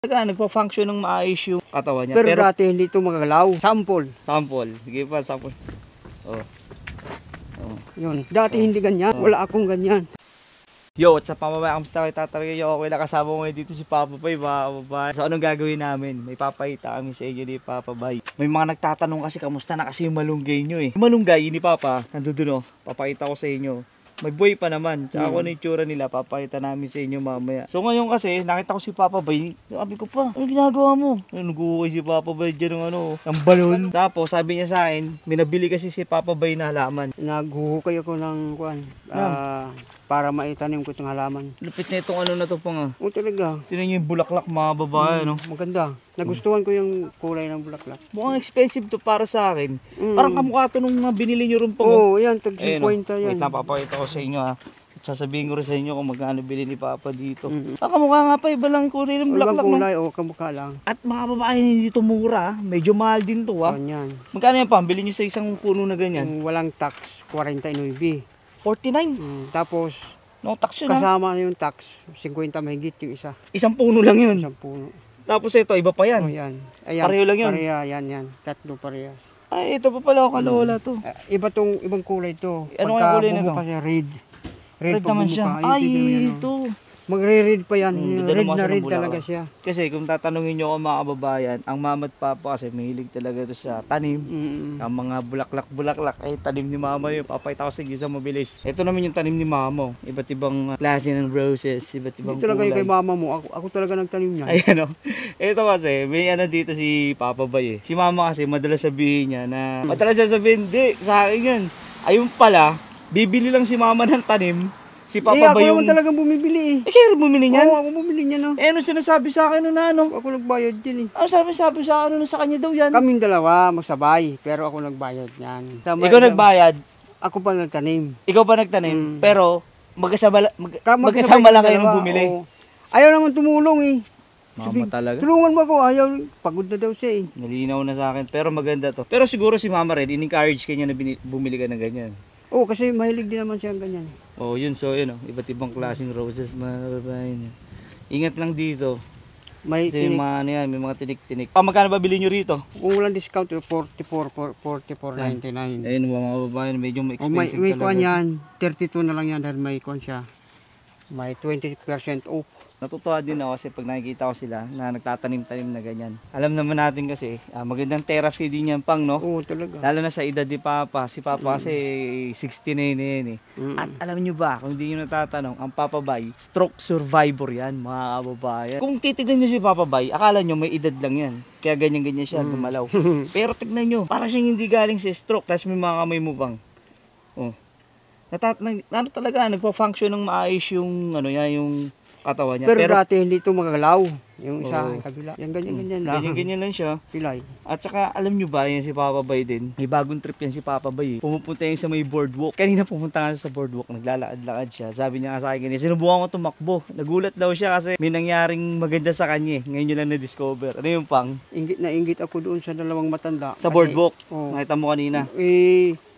Nagpa-function ng maayos yung katawan niya. Pero dati hindi ito magagalaw. Sample. Sige pa, sample. Oh. Yun. Dati hindi ganyan. Wala akong ganyan. Yo, what's up mga babae? Kamusta kayo? Tatalagay ako. Nakasama ko ngayon dito si Papa Bay, mga babae. So anong gagawin namin? May papayita kami sa inyo ni Papa Bay. May mga nagtatanong kasi kamusta na kasi yung malunggay nyo eh. Yung malunggay ni Papa, nandun oh. Papakita ko sa inyo. May buhay pa naman. Tsaka kung ano yung tsura nila, papakita namin sa inyo mamaya. So ngayon kasi, nakita ko si Papa Bay. Sabi ko pa, ano ginagawa mo? Nag-uukay si Papa Bay dyan ng balon. Tapos sabi niya sa akin, may nabili kasi si Papa Bay na halaman. Naghuhukay ako ng kuan. Para maitanim ko itong halaman. Lupit na itong ano na to pang ah. Oo talaga. Tinan nyo yung bulaklak mga babae, no? Maganda. Nagustuhan ko yung kulay ng bulaklak. Mukhang expensive to para sa akin. Parang kamukha to nung binili nyo rin pang. Oo, yan. Tag 50 yan. Wait lang, papakita ko sa inyo ha. At sasabihin ko rin sa inyo kung magkano bili ni Papa dito. Kamukha nga pa, iba lang kulay ng bulaklak. Ibang kulay, o kamukha lang. At mga babae hindi dito mura. Medyo mahal din to ha. Yan. Magkano yan pa? Bili nyo sa isang puno na ganyan? Walang tax, 49. 49. Tapos, no tax yun ha. kasama na yung tax, 50 mahigit yung isa. Isang puno lang yun. Isang puno. Tapos ito, iba pa yan. Oh, yan. Ayan. Pareho lang yun. Pareha, yan. Tatlo parehas. Ay, ito pa pala ako kalawala to. Ibang kulay to. Ano kaya kulay na to? Kasi red. Red naman siya. Ay, ito. Magre-red pa yan. Red na red bulaklak. talaga siya. Kasi kung tatanungin nyo ako mga kababayan, ang mama at papa kasi mahilig talaga ito sa tanim. Ang mga bulaklak, ay tanim ni mama yun. Papayta ko sige sa mabilis. Ito naman yung tanim ni mama. Iba't ibang klase ng roses, iba't ibang ito talaga kulay. yung kay mama mo. Ako talaga nagtanim niya. Ayan o. Ito kasi, may ano dito si Papa Bay eh. Si mama kasi madalas sabihin niya na, madalas sabihin, di, sa akin yan. Ayun pala, bibili lang si mama ng tanim. Si Papa Bay yung... ako naman talagang bumibili eh. Kaya bumili niyan? Oo, ako bumili niyan. Ano sinasabi sa akin na ano? Ako nagbayad din eh. Ano sabi sa ano sa kanya daw yan? Kaming dalawa magsabay, pero ako nagbayad niyan. Ikaw nagbayad? Ako pa nagtanim. Ikaw pa nagtanim? Pero magkasama lang kayo nung bumili? Oo. Ayaw naman tumulong eh. Mama talaga. Tulungan mo ako, ayaw. Pagod na daw siya eh. Nalinaw na sa akin, pero maganda to. Pero siguro si mama rin, in-encourage kanya na bumili ka ng ganyan. Oo, kasi mahilig din naman siya ganyan. Oh, yun. So, yun iba't ibang klaseng roses, mga babae niya. Ingat lang dito. Kasi may mga ano yan, may mga tinik-tinik. Magkano ba bilhin nyo rito? Kung walang discount, 44.99. Ayun mga babae, medyo expensive may talaga. kuhan yan, 32 na lang yan dahil may kuhan siya. May 20% off. Natutuwa din ako kasi pag nakikita ko sila na nagtatanim-tanim na ganyan. Alam naman natin kasi, magandang therapy din yan pang, no? Oo, talaga. Lalo na sa edad ni Papa. Si Papa kasi 69 na yan eh. At alam nyo ba, kung hindi nyo natatanong, ang Papa Bay, stroke survivor yan, mga kababayan. Kung titignan nyo si Papa Bay, akala nyo may edad lang yan. Kaya ganyan-ganyan siya, gumalaw. Pero tignan nyo, para siyang hindi galing sa stroke, tapos may mga kamay mo bang. Oh. Ano talaga, nagpa-function ng maayos yung, yung katawan niya. Pero dati hindi ito magagalaw. Yung isa, Oo. kabila. Yan, ganyan lang. Ganyan lang siya. Pilay. At saka, alam nyo ba, yan si Papa Bay din. May bagong trip yan si Papa Bay. Pumupunta yan sa may boardwalk. Kanina pumunta nga sa boardwalk, naglalakad-lakad siya. Sabi niya nga sa akin, sinubukan ko tumakbo. Nagulat daw siya kasi may nangyaring maganda sa kanya. Ngayon nyo lang na-discover. Ano yung pang? Ingit na ingit ako doon sa dalawang matanda. Sa boardwalk. Oo. Nakita mo kanina.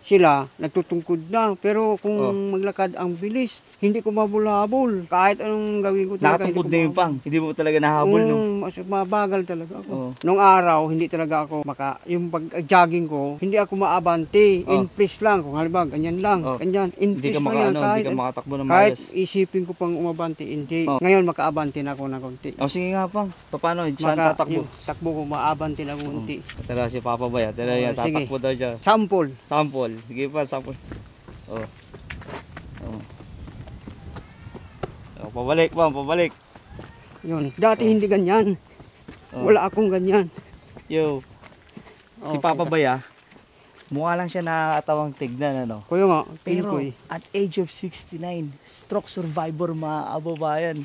Sila, nagtutungkod na. Pero kung maglakad ang bilis, hindi ko mabulhabol. Kahit anong gawin ko talaga. Nakatungkod na yung pang. Hindi mo talaga nahabol, no? Mabagal talaga ako. Nung araw, hindi talaga ako yung pag-jogging ko, hindi ako maabante. In place lang. Kung halimbawa, ganyan lang. Ganyan. In place lang yan. Hindi ka makatakbo ng kahit malas. isipin ko pang umabante, hindi. Ngayon, makaabante na ako ng konti. Sige nga pang. Paano? Saan tatakbo? Takbo ko, maabante na konti. Tara si Papa Bay. Tara yan. Tatakbo daw siya. Sample. Sige pa, sample. Pabalik. Yun. Dati hindi ganyan. Wala akong ganyan. Yo. Si Papa Bay mukha lang siya nakakatawang tignan, ano? Kuya nga, pero at age of 69, stroke survivor mga kababayan.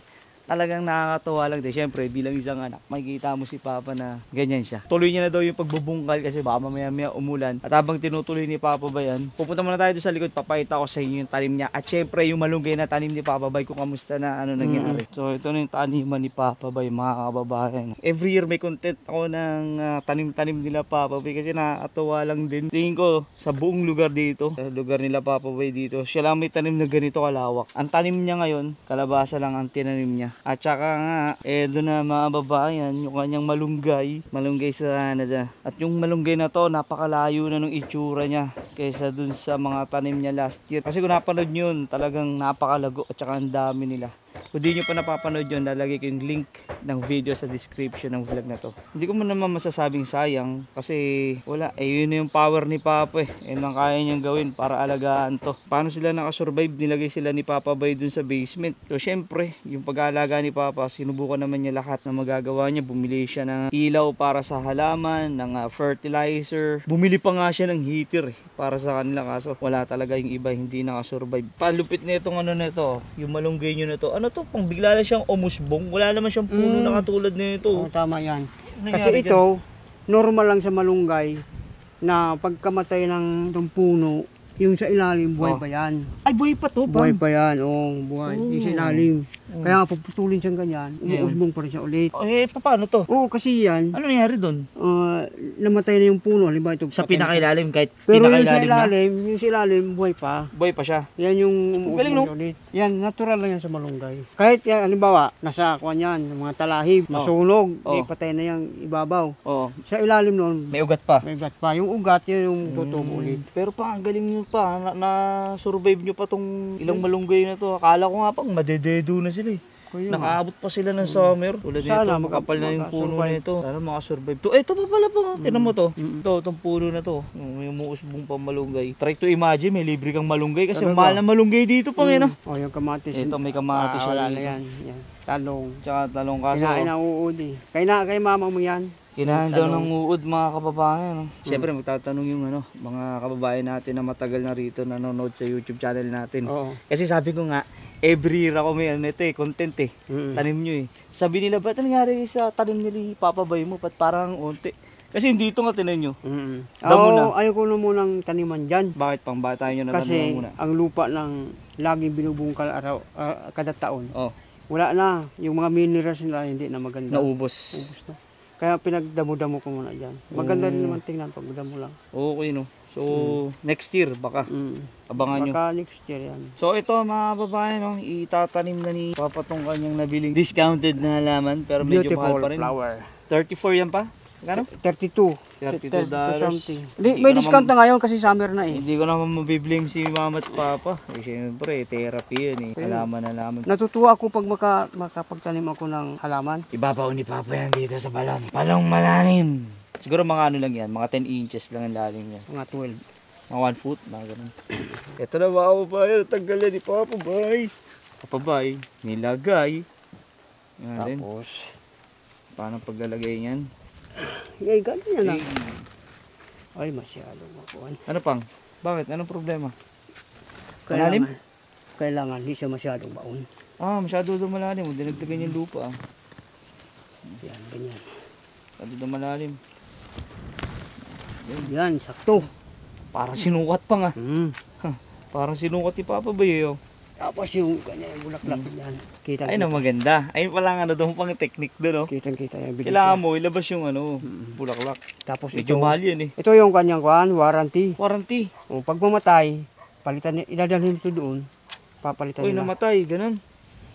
Talagang nakakatuwa lang din. Siyempre, bilang isang anak, makikita mo si Papa na ganyan siya. Tuloy niya na daw yung pagbubungkal kasi baka mamaya umulan. At habang tinutuloy ni Papa Bay yan, pupunta muna tayo doon sa likod, papakita ko sa inyo yung tanim niya. At siyempre, yung malunggay na tanim ni Papa Bay kung kamusta na nangyari. So, ito na yung taniman ni Papa Bay, mga kababayan. Every year may content ako ng tanim-tanim nila Papa Bay kasi nakakatuwa lang din. Tingin ko sa buong lugar dito, sa lugar nila Papa Bay dito, siya lang may tanim na ganito kalawak. Ang tanim niya ngayon, kalabasa lang ang tinanim niya. At saka nga, doon na mga babayan, yung kanyang malunggay sa Canada. At yung malunggay na to, napakalayo na nung itsura niya kaysa dun sa mga tanim niya last year. Kasi kung napanood nyo yun, talagang napakalago at saka ang dami nila. Kung di nyo pa napapanood yun, lalagay ko yung link ng video sa description ng vlog na to. Hindi ko naman masasabing sayang kasi wala, yun yung power ni Papa Yun lang kaya niyang gawin para alagaan to. Paano sila nakasurvive? Nilagay sila ni Papa Bay dun sa basement. So syempre, yung pag-aalaga ni Papa, sinubukan naman niya lahat na magagawa niya. Bumili siya ng ilaw para sa halaman, ng fertilizer. Bumili pa nga siya ng heater para sa kanila kaso wala talaga yung iba hindi nakasurvive. Palupit na itong ano na ito, yung malunggay nyo na to. Ano to? Pang bigla na siyang umusbong. Wala naman siyang puno na katulad nito. Oo, tama yan. Nangyari Kasi ito, normal lang sa malunggay na pagkamatay ng puno, yung sa ilalim, buhay pa yan. Ay, buhay pa to, Buhay pa yan, buhay. Yung sa ilalim. Kaya nga, puputulin siyang ganyan, umuusbong pa rin siya ulit. Paano to? Oo, kasi yan, Ano nangyari doon? namatay na yung puno, halimbawa ito. Sa pinakailalim, kahit Pero yung sa pinakailalim na? ilalim, buhay pa. Buhay pa siya. Yan yung Galing, no? umuusbong ulit. Yan, natural lang yan sa malunggay. Kahit yan, halimbawa, nasa kuwan yan, mga talahib, nasunog, patay na yung ibabaw. Oo. Sa ilalim noon, May ugat pa. may ugat pa. Yung ugat, yun yung tutubo ulit. Pero pa, ang galing nyo pa. Na-survive nyo pa tong ilang malunggay na to. Akala ko nga pang madededo na sila eh. Kaya Nakaabot pa sila ng summer. Tulad nito, Sana makapal na yung puno makasurvive. nito. Sana makasurvive to. Ito pa pala pa. Tinan mo to. Ito, itong puno na to. May umuusbong pa malunggay. Try to imagine, may libre kang malunggay kasi Talaga? mahal na malunggay dito pang yun. yung kamatis. Ito, may kamatis siya Wala na dito. yan. Yan. Talong. Tsaka talong kaso. Kinain ang uod eh. Kay mama mo yan. Kinahan daw ng uod mga kababayan. No? Siyempre magtatanong yung mga kababayan natin na matagal na rito nanonood sa YouTube channel natin. Oo. Kasi sabi ko nga, every year ako may content tanim nyo Sabi nila, ba't nangyari sa tanim nila Papa Bay mo? Ba't parang unti? Kasi dito nga tinan nyo. Damo na. Ayaw ko na munang taniman dyan. Bakit pang bata nyo na Kasi muna? ang lupa ng laging binubungkal kada taon. Oh, Wala na. Yung mga minerals nila hindi na maganda. naubos. Ubus na. Kaya pinagdamo-damo ko muna dyan. Maganda rin naman tingnan pag damo lang. Okay no. So, next year baka. Abangan nyo. Baka next year yan. So ito mga babae, itatanim na ni Papa tong kanyang nabiling discounted na halaman pero medyo mahal Beautiful pa rin. flower. 34 yan pa? Gano? 32. $32. something. Hindi May ko discount na ngayon kasi summer na eh. Hindi ko naman mabiblame si Mama at Papa. Siyempre, therapy yan halaman. Natutuwa ako pag makapagtanim ako ng halaman. Ibabaw ni Papa yan dito sa balon. Balong malalim. Siguro mga lang yan, mga 10 inches lang ang lalim yan. Mga 12. Mga 1 foot, mga ganun. Ito na mga babae, tanggal ni Papa Bay. Papa Bay, nilagay. Yan din. Tapos, Paano paglalagay niyan? ganyan yan lang. Ay, masyadong makuhan. Ano pang? Bakit? Anong problema? Malalim? Kailangan, hindi siya masyadong baon. Masyado daw malalim. Dinagdagan yung lupa. Yan, ganyan. Masyado daw malalim. Yan, sakto. Parang sinukat pa nga. Parang sinukat ni Papa Bay. Tapos yung ganyan, yung bulaklak yan. Kita. Ay na maganda. Ayun pala doon pang technique doon. Kita yan. Kailangan mo ilabas yung bulaklak. Tapos Medyo ito, mahal yan ito yung kanyang warranty. Warranty. O, pag mamatay, palitan idadalhin ito doon. Papalitan Uy, nila. namatay. Ganun.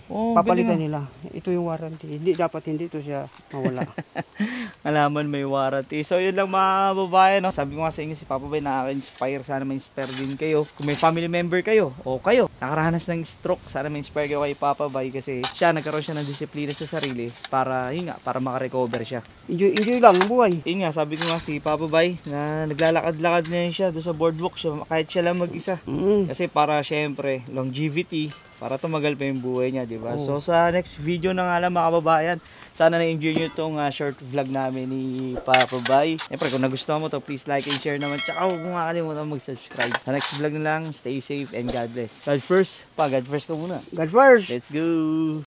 Papalitan nila. Ito yung warranty. Hindi ito siya mawala. Alaman may warranty. So yun lang mga babae, no? Sabi ko nga sa inyo si Papa Bay nakaka-inspire. Sana ma-inspire din kayo. Kung may family member kayo o kayo nakaranas ng stroke, sana ma-inspire kayo kay Papa Bay kasi nagkaroon siya ng disiplina sa sarili para makarecover siya. Enjoy lang ang buhay. Yun nga, sabi ko nga si Papa Bay na naglalakad-lakad na yun siya doon sa boardwalk siya, kahit siya lang mag-isa. Kasi para syempre, longevity, para tumagal pa yung buhay niya, di ba? So sa next video na nga lang mga kababayan, sana na-enjoy nyo itong short vlog namin ni Papa Bay. Siyempre, kung nagustuhan mo to, please like and share naman. Tsaka huwag mo makakalimutan mag-subscribe. Sa next vlog na lang, stay safe and God bless. God first. God first ka muna. God first. Let's go!